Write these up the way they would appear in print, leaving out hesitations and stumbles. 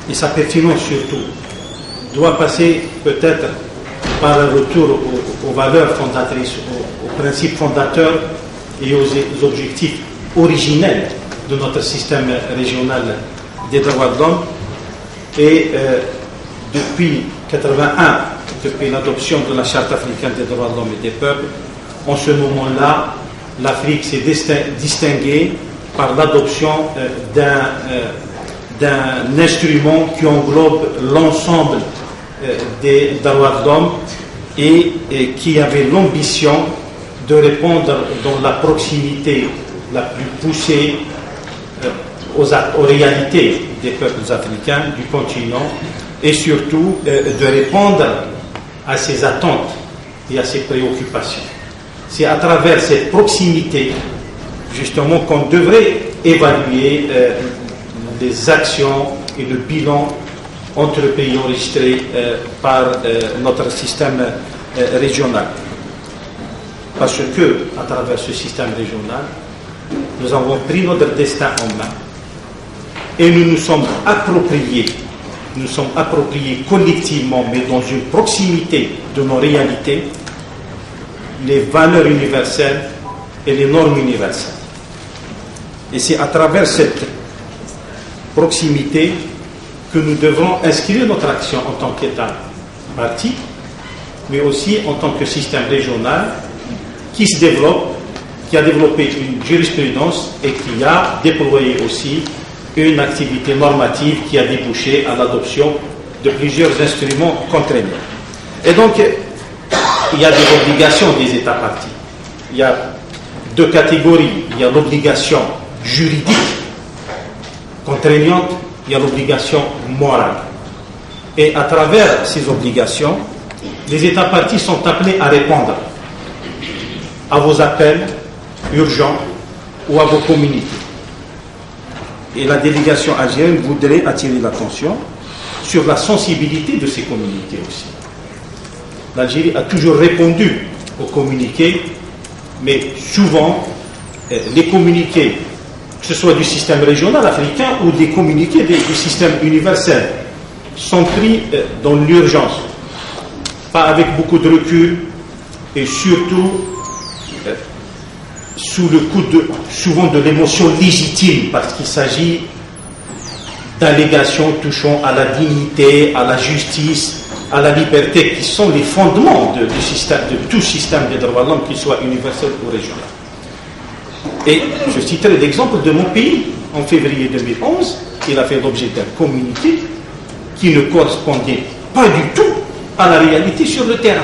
et sa pertinence surtout, doit passer peut-être par un retour aux valeurs fondatrices, aux principes fondateurs et aux objectifs originels de notre système régional des droits de l'homme. Et depuis 1981, depuis l'adoption de la Charte africaine des droits de l'homme et des peuples, en ce moment-là, l'Afrique s'est distinguée par l'adoption d'un instrument qui englobe l'ensemble des droits de l'homme et qui avait l'ambition de répondre dans la proximité la plus poussée aux réalités des peuples africains du continent et surtout de répondre à ses attentes et à ses préoccupations. C'est à travers cette proximité justement qu'on devrait évaluer les actions et le bilan entre les pays enregistrés par notre système régional. Parce que, à travers ce système régional, nous avons pris notre destin en main et nous nous sommes appropriés collectivement, mais dans une proximité de nos réalités, les valeurs universelles et les normes universelles. Et c'est à travers cette proximité que nous devons inscrire notre action en tant qu'État parti, mais aussi en tant que système régional qui se développe, qui a développé une jurisprudence et qui a déployé aussi une activité normative qui a débouché à l'adoption de plusieurs instruments contraignants. Et donc, il y a des obligations des États partis. Il y a deux catégories. Il y a l'obligation juridique contraignante, il y a l'obligation morale. Et à travers ces obligations, les États partis sont appelés à répondre à vos appels urgents ou à vos communiqués. Et la délégation algérienne voudrait attirer l'attention sur la sensibilité de ces communiqués aussi. L'Algérie a toujours répondu aux communiqués, mais souvent, les communiqués, que ce soit du système régional africain ou des communiqués du système universel, sont pris dans l'urgence, pas avec beaucoup de recul, et surtout sous le coup souvent de l'émotion légitime, parce qu'il s'agit d'allégations touchant à la dignité, à la justice, à la liberté, qui sont les fondements de tout système des droits de l'homme, qu'il soit universel ou régional. Et je citerai l'exemple de mon pays. En février 2011, il a fait l'objet d'un communiqué qui ne correspondait pas du tout à la réalité sur le terrain.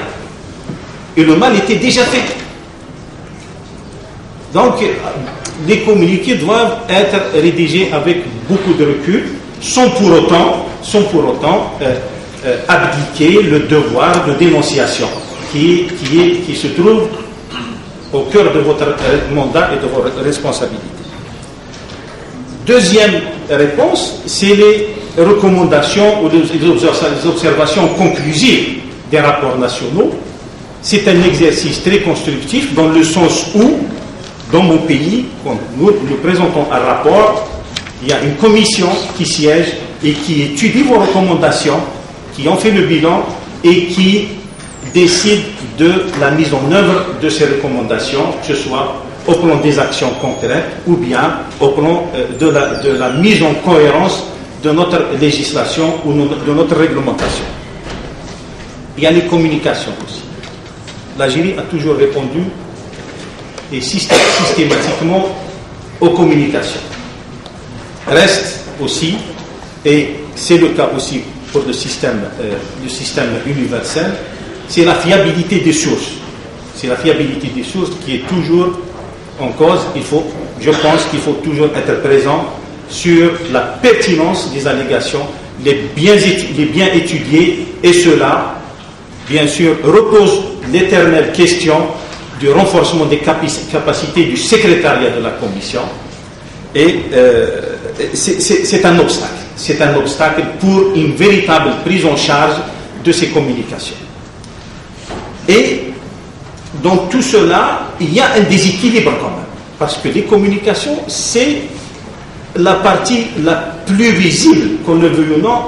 Et le mal était déjà fait. Donc, les communiqués doivent être rédigés avec beaucoup de recul, sans pour autant abdiquer le devoir de dénonciation qui se trouve au cœur de votre mandat et de vos responsabilités. Deuxième réponse, c'est les recommandations ou les observations conclusives des rapports nationaux. C'est un exercice très constructif dans le sens où, dans mon pays, quand nous présentons un rapport, il y a une commission qui siège et qui étudie vos recommandations, qui en fait le bilan et qui décide de la mise en œuvre de ces recommandations, que ce soit au plan des actions concrètes ou bien au plan de la mise en cohérence de notre législation ou de notre réglementation. Il y a les communications aussi. L'Algérie a toujours répondu et systématiquement aux communications. Reste aussi, et c'est le cas aussi pour le système universel, c'est la fiabilité des sources. C'est la fiabilité des sources qui est toujours en cause. Je pense qu'il faut toujours être présent sur la pertinence des allégations, les bien étudier, et cela, bien sûr, repose l'éternelle question du renforcement des capacités du secrétariat de la Commission. Et c'est un obstacle. C'est un obstacle pour une véritable prise en charge de ces communications. Et dans tout cela, il y a un déséquilibre quand même. Parce que les communications, c'est la partie la plus visible, qu'on le veuille ou non,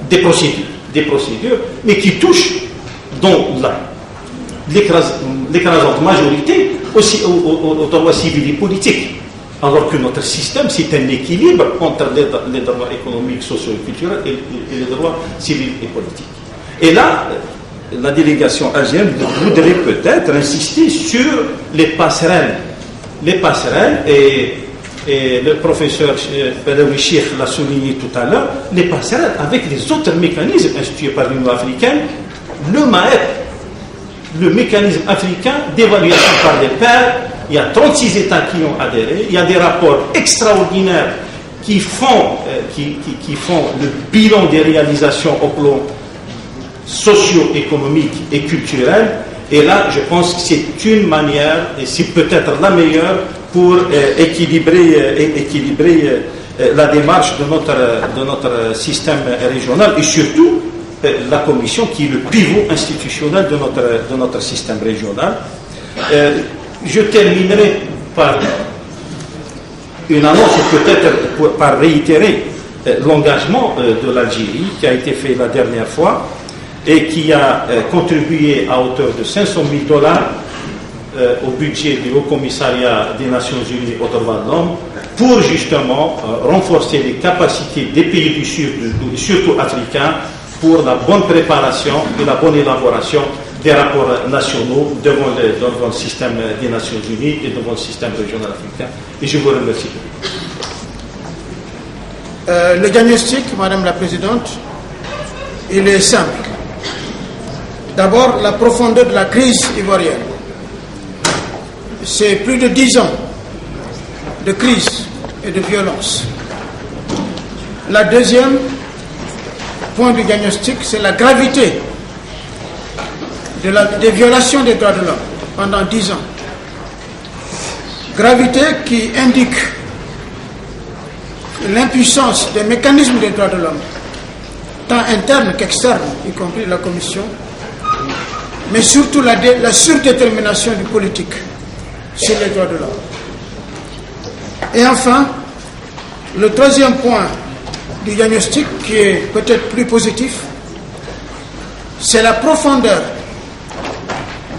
des procédures, mais qui touchent dans l'écrasante majorité aussi aux droits civils et politiques. Alors que notre système, c'est un équilibre entre les droits économiques, sociaux et culturels et les droits civils et politiques. Et là, la délégation algérienne voudrait peut-être insister sur les passerelles. Les passerelles, et le professeur Badawi Cheikh l'a souligné tout à l'heure, les passerelles avec les autres mécanismes institués par l'Union africaine, le MAEP, le mécanisme africain d'évaluation par les pairs. Il y a 36 États qui ont adhéré, il y a des rapports extraordinaires qui font le bilan des réalisations au plan socio-économique et culturel. Et là, je pense que c'est une manière, et c'est peut-être la meilleure, pour équilibrer la démarche de notre système régional et surtout la Commission qui est le pivot institutionnel de notre système régional. Je terminerai par une annonce, peut-être par réitérer l'engagement de l'Algérie qui a été fait la dernière fois et qui a contribué à hauteur de $500 000 au budget du Haut Commissariat des Nations Unies aux droits de l'homme pour justement renforcer les capacités des pays du Sud, surtout africains, pour la bonne préparation et la bonne élaboration des rapports nationaux devant le système des Nations Unies et devant le système régional africain. Et je vous remercie. Le diagnostic, Madame la Présidente, il est simple. D'abord, la profondeur de la crise ivoirienne. C'est plus de 10 ans de crise et de violence. La deuxième point du diagnostic, c'est la gravité des violations des droits de l'homme pendant 10 ans. Gravité qui indique l'impuissance des mécanismes des droits de l'homme, tant internes qu'externes, y compris la Commission, mais surtout la surdétermination du politique sur les droits de l'homme. Et enfin, le troisième point du diagnostic, qui est peut-être plus positif, c'est la profondeur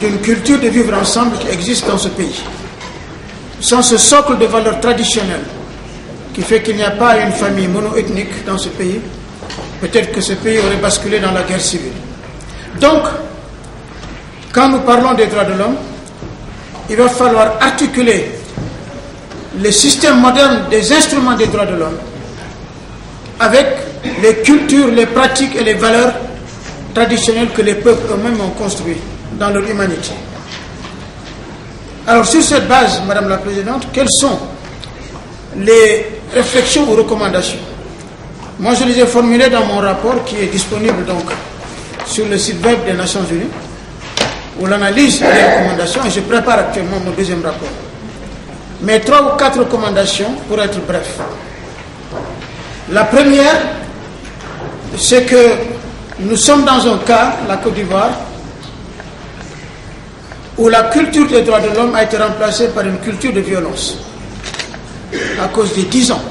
d'une culture de vivre ensemble qui existe dans ce pays. Sans ce socle de valeurs traditionnelles qui fait qu'il n'y a pas une famille monoethnique dans ce pays, peut-être que ce pays aurait basculé dans la guerre civile. Donc, quand nous parlons des droits de l'homme, il va falloir articuler les systèmes modernes des instruments des droits de l'homme avec les cultures, les pratiques et les valeurs traditionnelles que les peuples eux-mêmes ont construites dans leur humanité. Alors, sur cette base, Madame la Présidente, quelles sont les réflexions ou recommandations? Moi, je les ai formulées dans mon rapport qui est disponible donc sur le site web des Nations Unies, où l'analyse des recommandations, et je prépare actuellement mon deuxième rapport. Mais 3 ou 4 recommandations pour être bref. La première, c'est que nous sommes dans un cas, la Côte d'Ivoire, où la culture des droits de l'homme a été remplacée par une culture de violence à cause des 10 ans.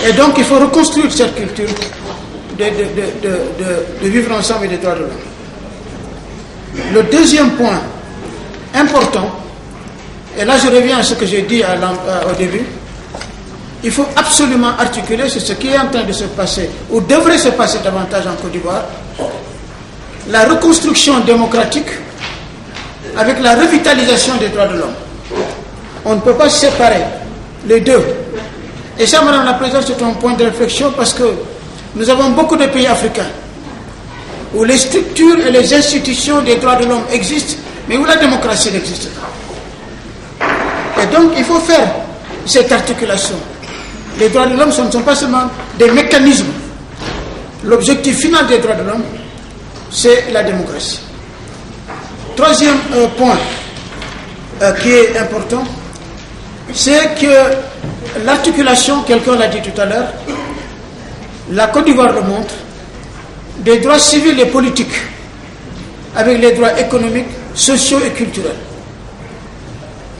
Et donc il faut reconstruire cette culture de vivre ensemble et des droits de l'homme. Le deuxième point important, et là je reviens à ce que j'ai dit au début, il faut absolument articuler sur ce qui est en train de se passer, ou devrait se passer davantage en Côte d'Ivoire, la reconstruction démocratique avec la revitalisation des droits de l'homme. On ne peut pas séparer les deux. Et ça, Madame la Présidente, c'est un point de réflexion parce que nous avons beaucoup de pays africains où les structures et les institutions des droits de l'homme existent, mais où la démocratie n'existe pas. Et donc, il faut faire cette articulation. Les droits de l'homme, ce ne sont pas seulement des mécanismes. L'objectif final des droits de l'homme, c'est la démocratie. Troisième point qui est important, c'est que l'articulation, quelqu'un l'a dit tout à l'heure, la Côte d'Ivoire le montre, des droits civils et politiques avec les droits économiques, sociaux et culturels.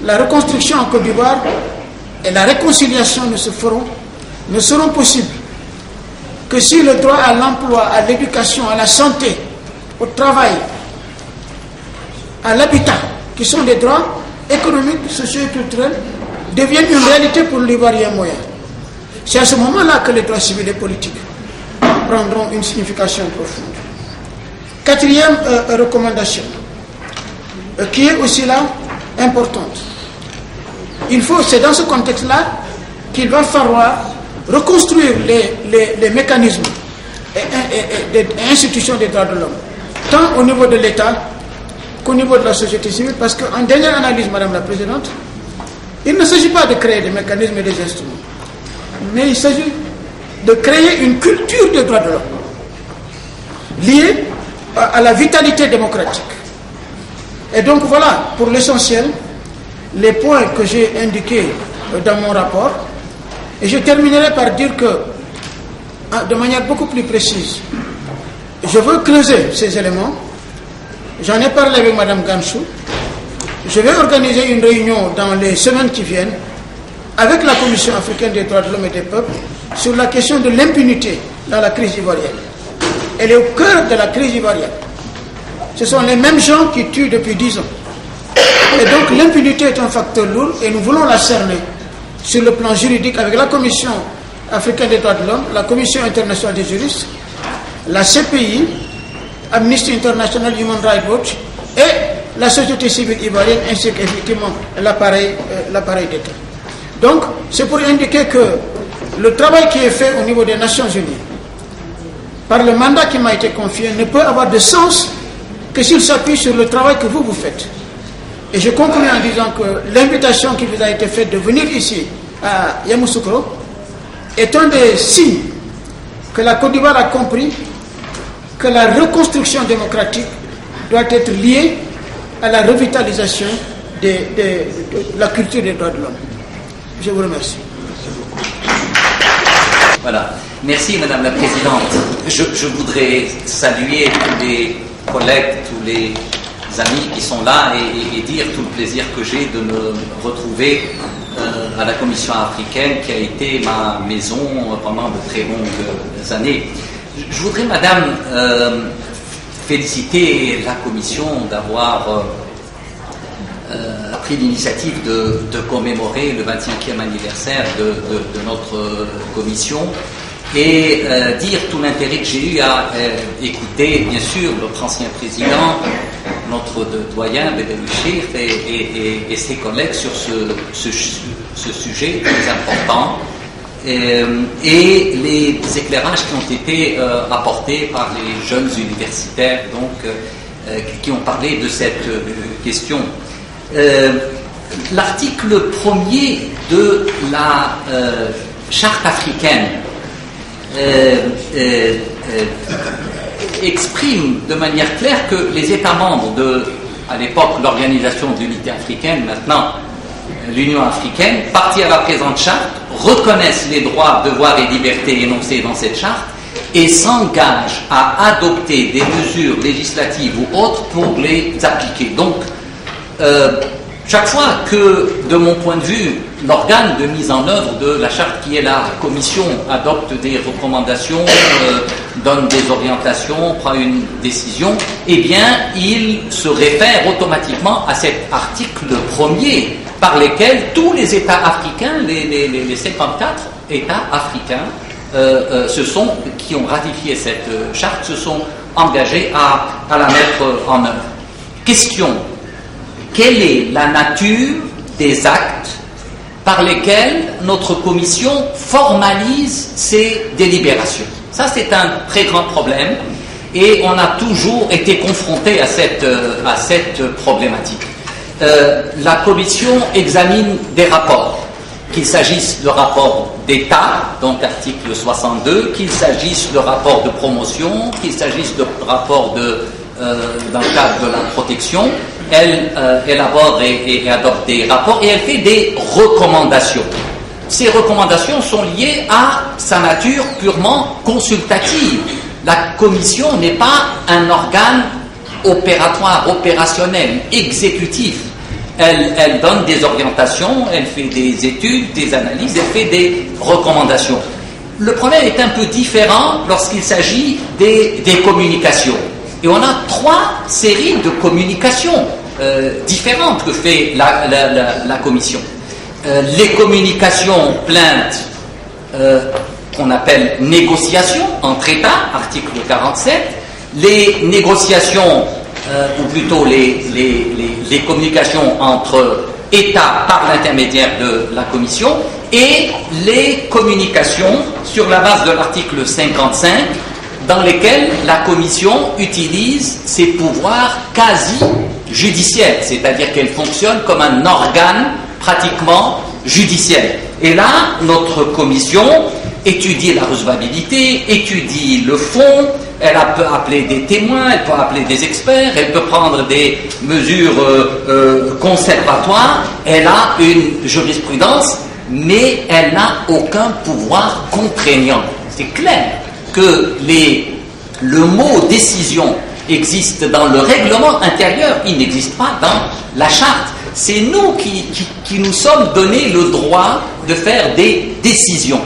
La reconstruction en Côte d'Ivoire et la réconciliation ne seront possibles que si le droit à l'emploi, à l'éducation, à la santé, au travail, à l'habitat, qui sont des droits économiques, sociaux et culturels, deviennent une réalité pour l'Ivoirien moyen. C'est à ce moment-là que les droits civils et politiques prendront une signification profonde. Quatrième recommandation, qui est aussi là importante. C'est dans ce contexte-là qu'il va falloir reconstruire les mécanismes et institutions des droits de l'homme, tant au niveau de l'État qu'au niveau de la société civile, parce qu'en dernière analyse, Madame la Présidente, il ne s'agit pas de créer des mécanismes et des instruments, mais il s'agit de créer une culture des droits de l'homme liée à la vitalité démocratique. Et donc voilà, pour l'essentiel, les points que j'ai indiqués dans mon rapport. Et je terminerai par dire que, de manière beaucoup plus précise, je veux creuser ces éléments. J'en ai parlé avec Mme Gamsou. Je vais organiser une réunion dans les semaines qui viennent avec la Commission africaine des droits de l'homme et des peuples sur la question de l'impunité dans la crise ivoirienne. Elle est au cœur de la crise ivoirienne. Ce sont les mêmes gens qui tuent depuis 10 ans. Et donc l'impunité est un facteur lourd et nous voulons la cerner sur le plan juridique avec la Commission africaine des droits de l'homme, la Commission internationale des juristes, la CPI, Amnesty International, Human Rights Watch et la société civile ivoirienne ainsi qu'effectivement l'appareil d'État. Donc c'est pour indiquer que le travail qui est fait au niveau des Nations Unies par le mandat qui m'a été confié ne peut avoir de sens que s'il s'appuie sur le travail que vous faites. Et je conclue en disant que l'invitation qui vous a été faite de venir ici à Yamoussoukro est un des signes que la Côte d'Ivoire a compris que la reconstruction démocratique doit être liée à la revitalisation de la culture des droits de l'homme. Je vous remercie. Voilà. Merci Madame la Présidente. Je voudrais saluer tous les collègues, tous les amis qui sont là et dire tout le plaisir que j'ai de me retrouver à la Commission africaine qui a été ma maison pendant de très longues années. Je voudrais, Madame, féliciter la Commission d'avoir pris l'initiative de commémorer le 25e anniversaire de notre Commission et dire tout l'intérêt que j'ai eu à écouter, bien sûr, notre ancien président, notre doyen Bédélouchir et ses collègues sur ce sujet très important et les éclairages qui ont été apportés par les jeunes universitaires qui ont parlé de cette question. L'article 1er de la Charte africaine exprime de manière claire que les États membres à l'époque, l'Organisation de l'Unité africaine, maintenant l'Union africaine, partie à la présente charte, reconnaissent les droits, devoirs et libertés énoncés dans cette charte et s'engagent à adopter des mesures législatives ou autres pour les appliquer. Donc, chaque fois que, de mon point de vue, l'organe de mise en œuvre de la charte qui est la Commission adopte des recommandations, donne des orientations, prend une décision, eh bien, il se réfère automatiquement à cet article 1er par lequel tous les États africains, les 54 États africains qui ont ratifié cette charte, se sont engagés à la mettre en œuvre. Question: quelle est la nature des actes par lesquels notre commission formalise ses délibérations? Ça, c'est un très grand problème et on a toujours été confronté à cette problématique. La commission examine des rapports, qu'il s'agisse de rapport d'État, donc article 62, qu'il s'agisse de rapport de promotion, qu'il s'agisse de rapport dans le cadre de la protection. Elle élabore et adopte des rapports et elle fait des recommandations. Ces recommandations sont liées à sa nature purement consultative. La commission n'est pas un organe opératoire, opérationnel, exécutif. Elle donne des orientations, elle fait des études, des analyses, elle fait des recommandations. Le problème est un peu différent lorsqu'il s'agit des communications. Et on a 3 séries de communications différentes que fait la Commission. Les communications plaintes qu'on appelle négociations entre États, article 47, les négociations, ou plutôt les communications entre États par l'intermédiaire de la Commission, et les communications sur la base de l'article 55, dans lesquelles la Commission utilise ses pouvoirs quasi-judiciaires, c'est-à-dire qu'elle fonctionne comme un organe pratiquement judiciaire. Et là, notre Commission étudie la recevabilité, étudie le fond, elle peut appeler des témoins, elle peut appeler des experts, elle peut prendre des mesures conservatoires, elle a une jurisprudence, mais elle n'a aucun pouvoir contraignant. C'est clair que le mot décision existe dans le règlement intérieur, il n'existe pas dans la charte. C'est nous qui nous sommes donné le droit de faire des décisions.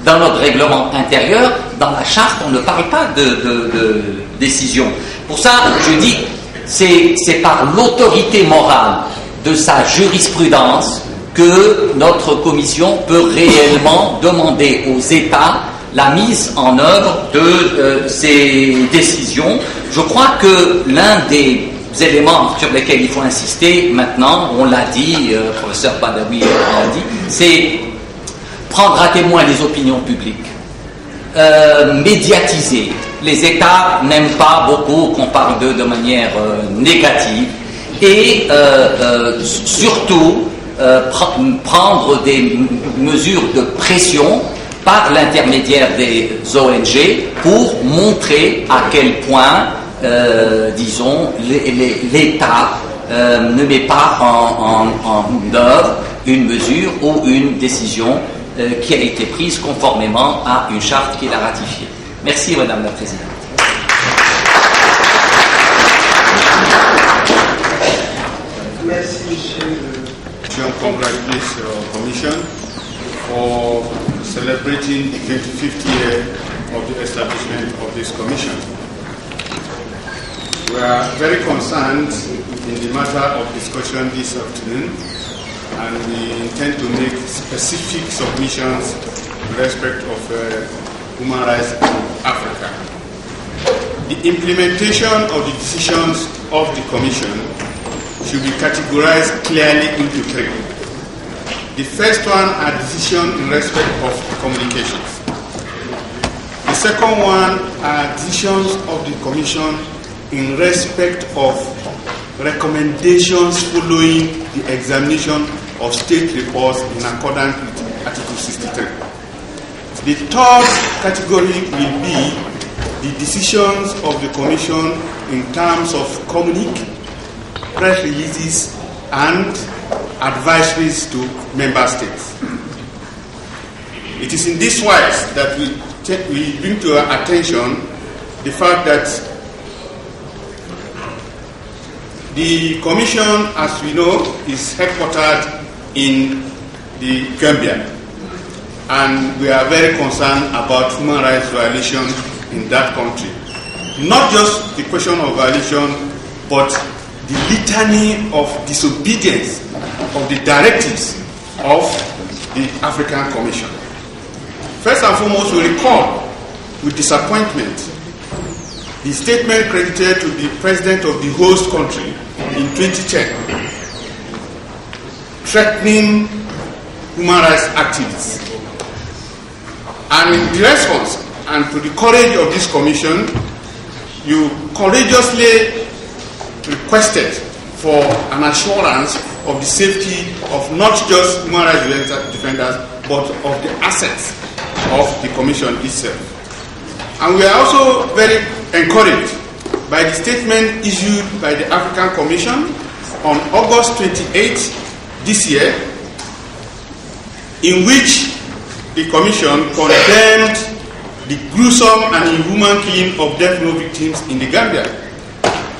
Dans notre règlement intérieur, dans la charte, on ne parle pas de décision. Pour ça, je dis, c'est par l'autorité morale de sa jurisprudence que notre commission peut réellement demander aux États la mise en œuvre de ces décisions. Je crois que l'un des éléments sur lesquels il faut insister maintenant, on l'a dit, professeur Badawi l'a dit, c'est prendre à témoin les opinions publiques, médiatiser. Les États n'aiment pas beaucoup qu'on parle d'eux de manière négative et surtout prendre des mesures de pression par l'intermédiaire des ONG pour montrer à quel point, disons, l'État ne met pas en œuvre une mesure ou une décision qui a été prise conformément à une charte qu'il a ratifiée. Merci, Madame la Présidente. Merci, Monsieur. Je congratulate the Commission for celebrating the 25th year of the establishment of this Commission. We are very concerned in the matter of discussion this afternoon, and we intend to make specific submissions in respect of human rights in Africa. The implementation of the decisions of the Commission should be categorized clearly into 3. The first one are decisions in respect of communications. The second one are decisions of the Commission in respect of recommendations following the examination of state reports in accordance with Article 63. The third category will be the decisions of the Commission in terms of communique, press releases, and advisories to member states. It is in this wise that we bring to our attention the fact that the Commission, as we know, is headquartered in the Gambia, and we are very concerned about human rights violations in that country. Not just the question of violation, but the litany of disobedience of the directives of the African Commission. First and foremost, we recall with disappointment the statement credited to the president of the host country in 2010, threatening human rights activists. And in the response, and to the courage of this commission, you courageously requested for an assurance of the safety of not just human rights defenders, but of the assets of the commission itself. And we are also very encouraged by the statement issued by the African Commission on August 28 this year, in which the Commission condemned the gruesome and inhuman killing of death row victims in the Gambia.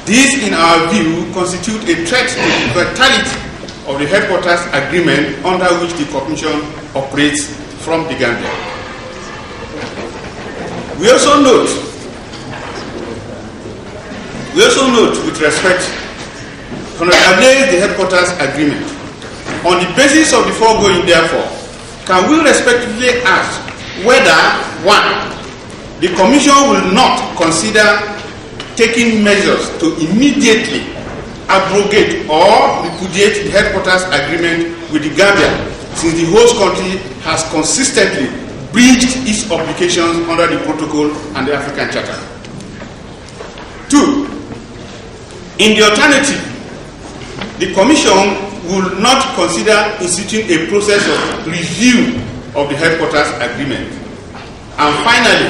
This, in our view, constitutes a threat to the vitality of the headquarters agreement under which the Commission operates from the Gambia. We also note with respect to the headquarters agreement. On the basis of the foregoing, therefore, can we respectively ask whether, one, the Commission will not consider taking measures to immediately abrogate or repudiate the headquarters agreement with the Gambia, since the host country has consistently breached its obligations under the protocol and the African Charter. Two, in the alternative, the Commission will not consider instituting a process of review of the headquarters agreement. And finally,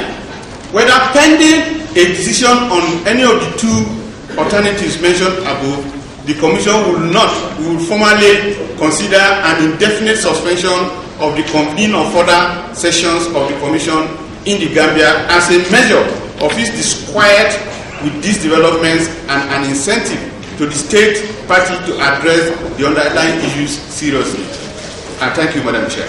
whether pending a decision on any of the two alternatives mentioned above, the Commission will formally consider an indefinite suspension of the convening of further sessions of the Commission in the Gambia as a measure of its disquiet with these developments and an incentive to the state party to address the underlying issues seriously. And thank you, Madam Chair.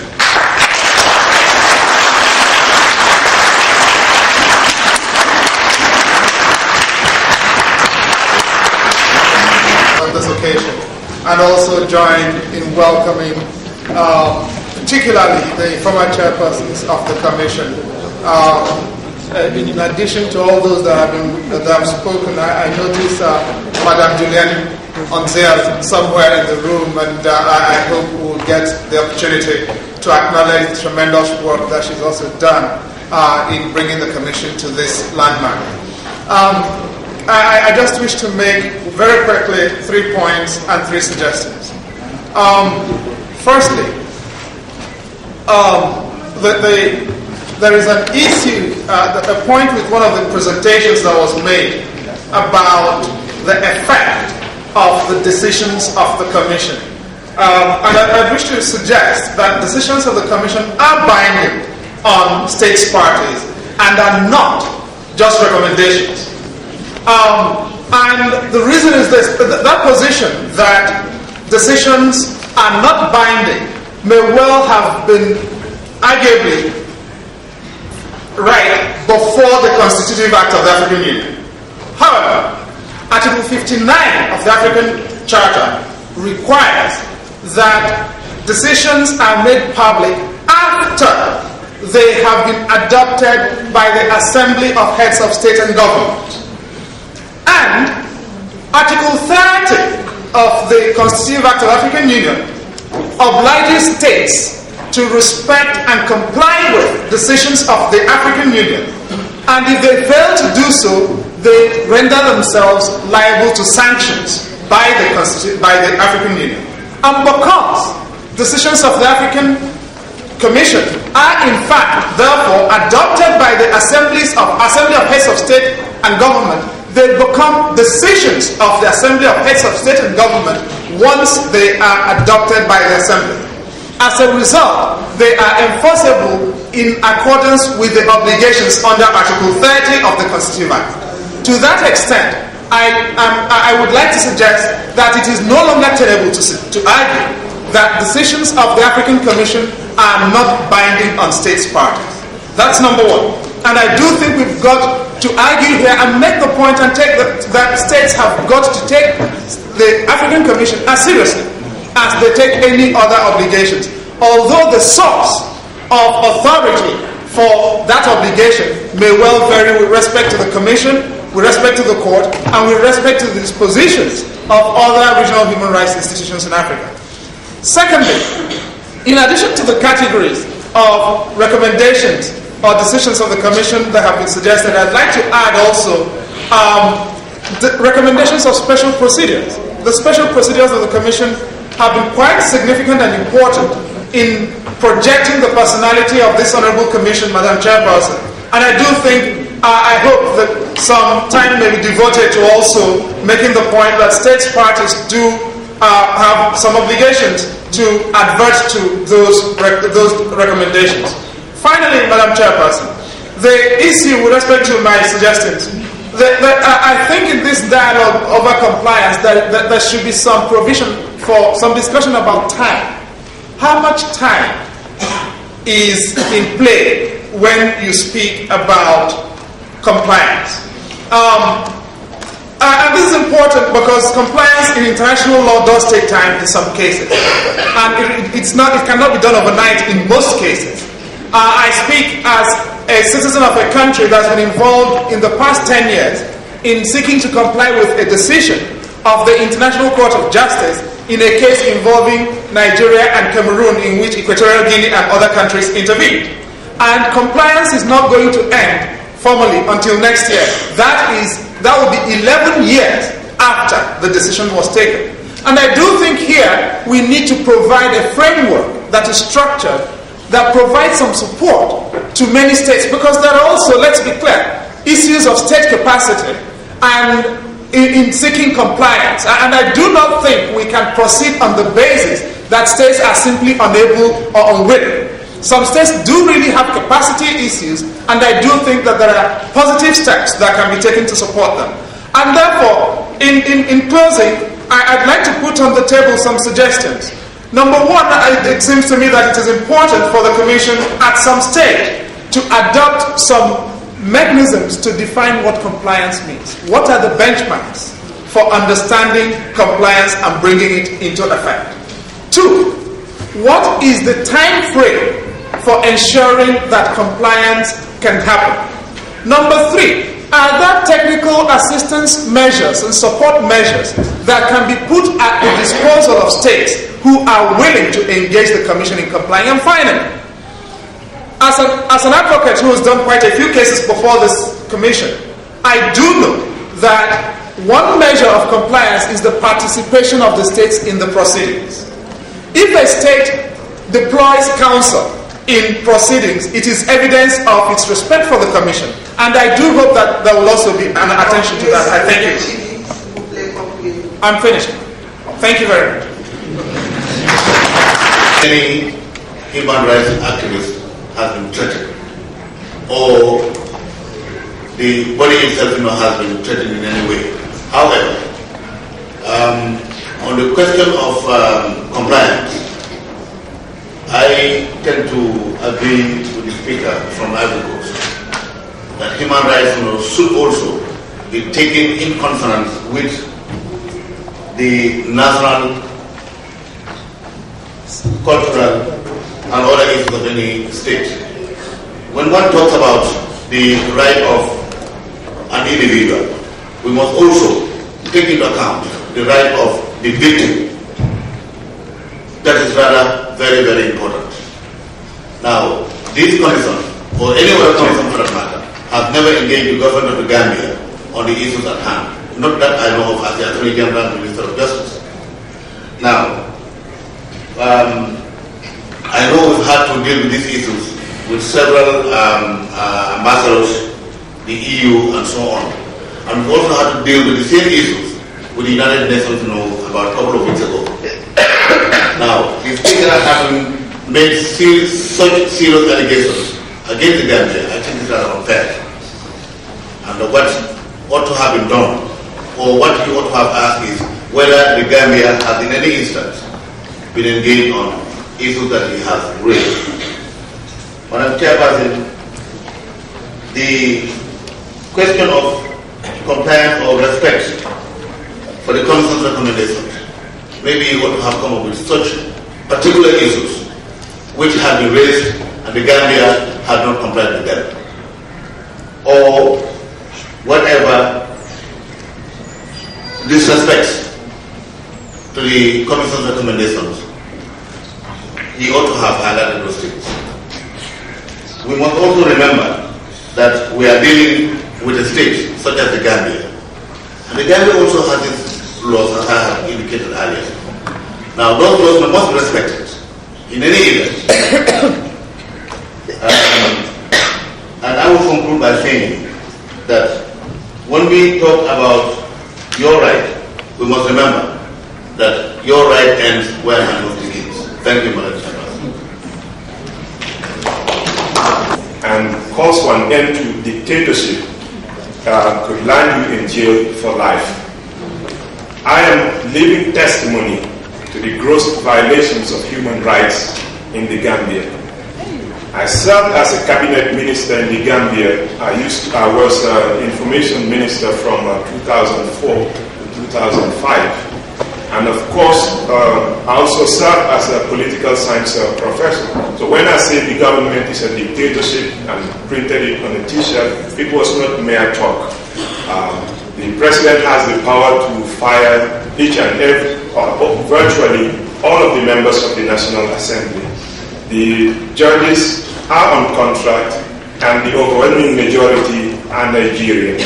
On this occasion, and also join in welcoming particularly the former chairpersons of the Commission. In addition to all those that have spoken, I notice Madam Julienne Onzea somewhere in the room, and I hope we'll get the opportunity to acknowledge the tremendous work that she's also done in bringing the Commission to this landmark. I just wish to make very quickly 3 points and 3 suggestions. Firstly, there is an issue, a point with one of the presentations that was made about the effect of the decisions of the Commission. And I wish to suggest that decisions of the Commission are binding on states parties and are not just recommendations. And the reason is this, that position that decisions are not binding may well have been arguably right before the Constitutive Act of the African Union. However, Article 59 of the African Charter requires that decisions are made public after they have been adopted by the Assembly of Heads of State and Government. And Article 30 of the Constitutive Act of the African Union obliges states to respect and comply with decisions of the African Union. And if they fail to do so, they render themselves liable to sanctions by the African Union. And because decisions of the African Commission are in fact therefore adopted by the Assembly of Heads of State and Government, they become decisions of the Assembly of Heads of State and Government once they are adopted by the Assembly. As a result, they are enforceable in accordance with the obligations under Article 30 of the Constitutive Act. To that extent, I would like to suggest that it is no longer tenable to argue that decisions of the African Commission are not binding on states parties. That's number one. And I do think we've got to argue here and make the point and take that states have got to take the African Commission as seriously as they take any other obligations. Although the source of authority for that obligation may well vary with respect to the Commission, with respect to the Court, and with respect to the dispositions of other regional human rights institutions in Africa. Secondly, in addition to the categories of recommendations or decisions of the Commission that have been suggested, I'd like to add also the recommendations of special procedures. The special procedures of the Commission have been quite significant and important in projecting the personality of this Honorable Commission, Madam Chairperson. And I do think, I hope that some time may be devoted to also making the point that states parties do have some obligations to advert to those recommendations. Finally, Madam Chairperson, the issue with respect to my suggestions, I think in this dialogue over compliance that there should be some provision for some discussion about time. How much time is in play when you speak about compliance? And this is important because compliance in international law does take time in some cases, and it cannot be done overnight in most cases. I speak as a citizen of a country that's been involved in the past 10 years in seeking to comply with a decision of the International Court of Justice in a case involving Nigeria and Cameroon, in which Equatorial Guinea and other countries intervened. And compliance is not going to end formally until next year. That will be 11 years after the decision was taken. And I do think here we need to provide a framework that is structured, that provides some support to many states, because there are also, let's be clear, issues of state capacity and in seeking compliance. And I do not think we can proceed on the basis that states are simply unable or unwilling. Some states do really have capacity issues, and I do think that there are positive steps that can be taken to support them. And therefore, in closing, I'd like to put on the table some suggestions. Number one, it seems to me that it is important for the Commission at some stage to adopt some mechanisms to define what compliance means. What are the benchmarks for understanding compliance and bringing it into effect? Two, what is the time frame for ensuring that compliance can happen? Number three, are there technical assistance measures and support measures that can be put at the disposal of states who are willing to engage the Commission in complying? And finally, as an advocate who has done quite a few cases before this Commission, I do know that one measure of compliance is the participation of the states in the proceedings. If a state deploys counsel in proceedings, it is evidence of its respect for the Commission. And I do hope that there will also be an attention to that. I thank you. I'm finished. Thank you very much. Any human rights activist has been threatened, or the body itself has been threatened in any way. However, on the question of compliance, I tend to agree with the speaker from Ivory Coast that human rights should also be taken in consonance with the national, cultural, and other issues of any state. When one talks about the right of an individual, we must also take into account the right of the victim. That is rather very, very important. Now, this commission, or any other commission for that matter, has never engaged the government of the Gambia on the issues at hand. Not that I know of as the Attorney General and Minister of Justice. Now, I know we've had to deal with these issues with several ambassadors, the EU, and so on. And we've also had to deal with the same issues with the United Nations, about a couple of weeks ago. Now, the speaker having made such serious allegations against the Gambia, I think it's rather unfair. And what ought to have been done, or what you ought to have asked, is whether the Gambia has in any instance been engaged on issues that he has raised. Madam Chairperson, the question of compliance or respect for the Commission's recommendations, maybe you ought to have come up with such particular issues which have been raised and the Gambia has not complied with them. Or whatever disrespects to the Commission's recommendations, he ought to have highlighted those things. We must also remember that we are dealing with a state such as the Gambia. And the Gambia also has its laws, as I have indicated earlier. Now, those laws must be respected in any event. And I will conclude by saying that when we talk about your right, we must remember that your right ends where handles begins. Thank you, Madam Chairman. And calls for an end to dictatorship could land you in jail for life. I am living testimony to the gross violations of human rights in the Gambia. I served as a cabinet minister in the Gambia. I was information minister from 2004 to 2005. And of course, I also served as a political science professor. So when I say the government is a dictatorship and printed it on a t-shirt, it was not mere talk. The president has the power to fire each and every, or virtually all of the members of the National Assembly. The judges are on contract, and the overwhelming majority are Nigerian.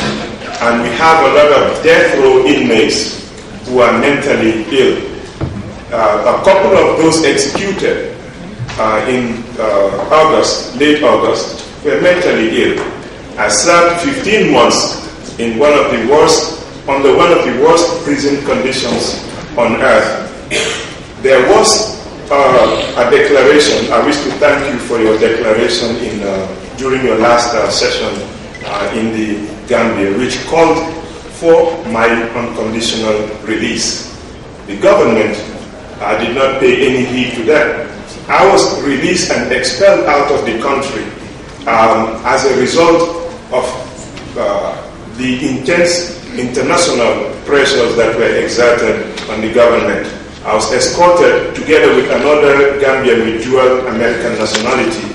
And we have a lot of death row inmates who are mentally ill. A couple of those executed in August, late August, were mentally ill. I served 15 months in one of the worst prison conditions on earth. There was a declaration. I wish to thank you for your declaration during your last session in the Gambia, which called for my unconditional release. The government did not pay any heed to that. I was released and expelled out of the country as a result of the intense international pressures that were exerted on the government. I was escorted together with another Gambian with dual American nationality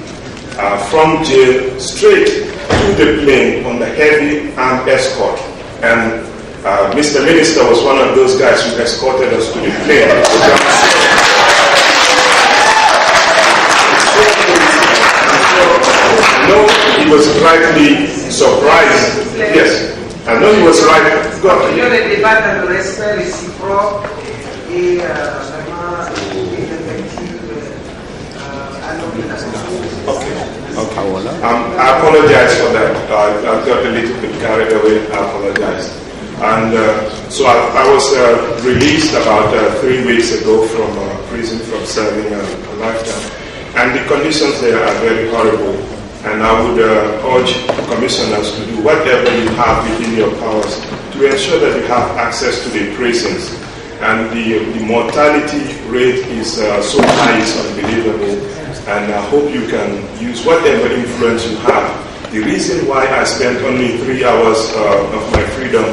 from jail straight to the plane on the heavy armed escort. And Mr. Minister was one of those guys who escorted us to the plane. I know he was rightly surprised. Yes, I know he was right. Go on. Le débat dans le respect réciproque et vraiment une effective à l'obligation. I apologize for that. I got a little bit carried away. I apologize. And so I was released about 3 weeks ago from prison from serving a lifetime. And the conditions there are very horrible. And I would urge commissioners to do whatever you have within your powers to ensure that you have access to the prisons. And the mortality rate is so high, it's unbelievable. And I hope you can use whatever influence you have. The reason why I spent only 3 hours of my freedom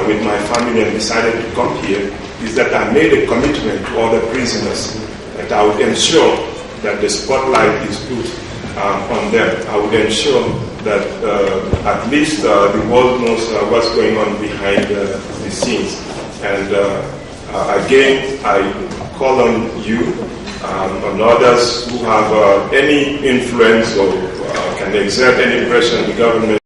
with my family and decided to come here is that I made a commitment to other prisoners that I would ensure that the spotlight is put on them. I would ensure that at least the world knows what's going on behind the scenes. And again, I call on you, on others who have any influence or can exert any pressure on the government